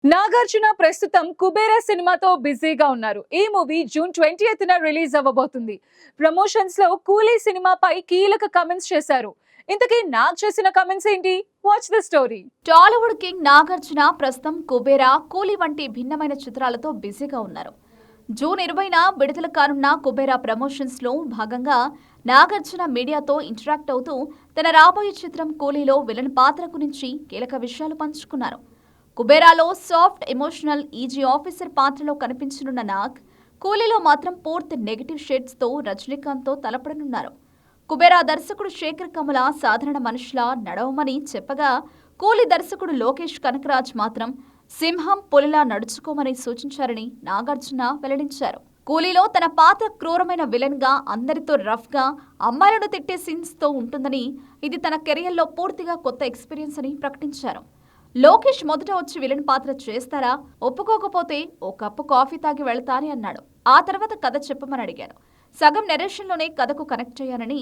నాగార్జున ప్రస్తుతం కుబేరా సినిమాతో బిజీగా ఉన్నారు. ఈ మూవీ జూన్ 20న రిలీజ్ అవ్వబోతుంది. ప్రమోషన్స్ లో కూలీ సినిమాపై కీలక కమెంట్స్ చేశారు. ఇంతకీ నాగ్ చేసిన కమెంట్స్ ఏంటి? Watch the story. Tollywood king Nagarjuna ప్రస్తుతం కుబేరా, కూలీ వంటి భిన్నమైన చిత్రాలతో బిజీగా ఉన్నారు. జూన్ 20న విడుదల కానున్న కుబేరా ప్రమోషన్స్ లో భాగంగా నాగార్జున మీడియాతో ఇంటరాక్ట్ అవుతూ తన రాబోయే చిత్రం కూలీలో విలన్ పాత్ర గురించి కీలక విషయాలు పంచుకున్నారు. కుబేరాలో సాఫ్ట్ ఎమోషనల్ ఈజీ ఆఫీసర్ పాత్రలో కనిపించనున్న నాగ్, కూలీలో మాత్రం పూర్తి నెగటివ్ షేడ్స్ తో రజనీకాంత్తో తలపడనున్నారు. కుబేరా దర్శకుడు శేఖర్ కమల సాధారణ మనుషులా నడవమని చెప్పగా, కూలీ దర్శకుడు లోకేష్ కనకరాజ్ మాత్రం సింహం పులిలా నడుచుకోమని సూచించారని నాగార్జున వెల్లడించారు. కూలీలో తన పాత్ర క్రూరమైన విలన్ గా, అందరితో రఫ్ గా, అమ్మాయిలను తిట్టే సీన్స్ తో ఉంటుందని, ఇది తన కెరియర్లో పూర్తిగా కొత్త ఎక్స్పీరియన్స్ అని ప్రకటించారు. లోకేష్ మొదట వచ్చి విలన్ పాత్ర చేస్తారా, ఒప్పుకోకపోతే ఓ కప్పు కాఫీ తాగి వెళ్తా అని అన్నాడు. ఆ తర్వాత కథ చెప్పమని అడిగాను. సగం నెరేషన్లోనే కథకు కనెక్ట్ అయ్యానని,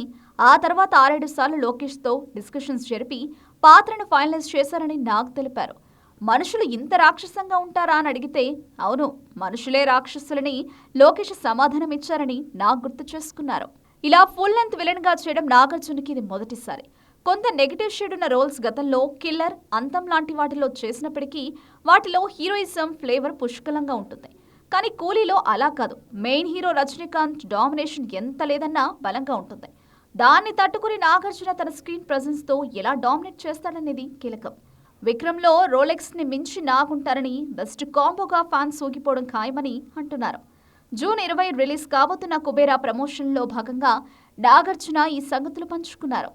ఆ తర్వాత 6-7 సార్లు లోకేష్తో డిస్కషన్స్ జరిపి పాత్రను ఫైనలైజ్ చేశారని నాగ్ తెలిపారు. మనుషులు ఇంత రాక్షసంగా ఉంటారా అని అడిగితే, అవును, మనుషులే రాక్షసులని లోకేష్ సమాధానమిచ్చారని నాగ్ గుర్తు చేసుకున్నారు. ఇలా ఫుల్ లెంత్ విలన్ గా చేయడం నాగార్జునకి ఇది మొదటిసారి. కొంత నెగటివ్ షేడ్ ఉన్న రోల్స్ గతంలో కిల్లర్, అంతం లాంటి వాటిలో చేసినప్పటికీ వాటిలో హీరోయిజం ఫ్లేవర్ పుష్కలంగా ఉంటుంది. కానీ కూలీలో అలా కాదు. మెయిన్ హీరో రజనీకాంత్ డామినేషన్ ఎంత లేదన్నా బలంగా ఉంటుంది. దాన్ని తట్టుకుని నాగార్జున తన స్క్రీన్ ప్రెజెన్స్ తో ఎలా డామినేట్ చేస్తాడనేది కీలకం. విక్రమ్లో రోలెక్స్ ని మించి నాగుంటారని, బెస్ట్ కాంబోగా ఫ్యాన్స్ ఊగిపోవడం ఖాయమని అంటున్నారు. జూన్ 20 రిలీజ్ కాబోతున్న కుబేరా ప్రమోషన్లో భాగంగా నాగార్జున ఈ సంగతులు పంచుకున్నారు.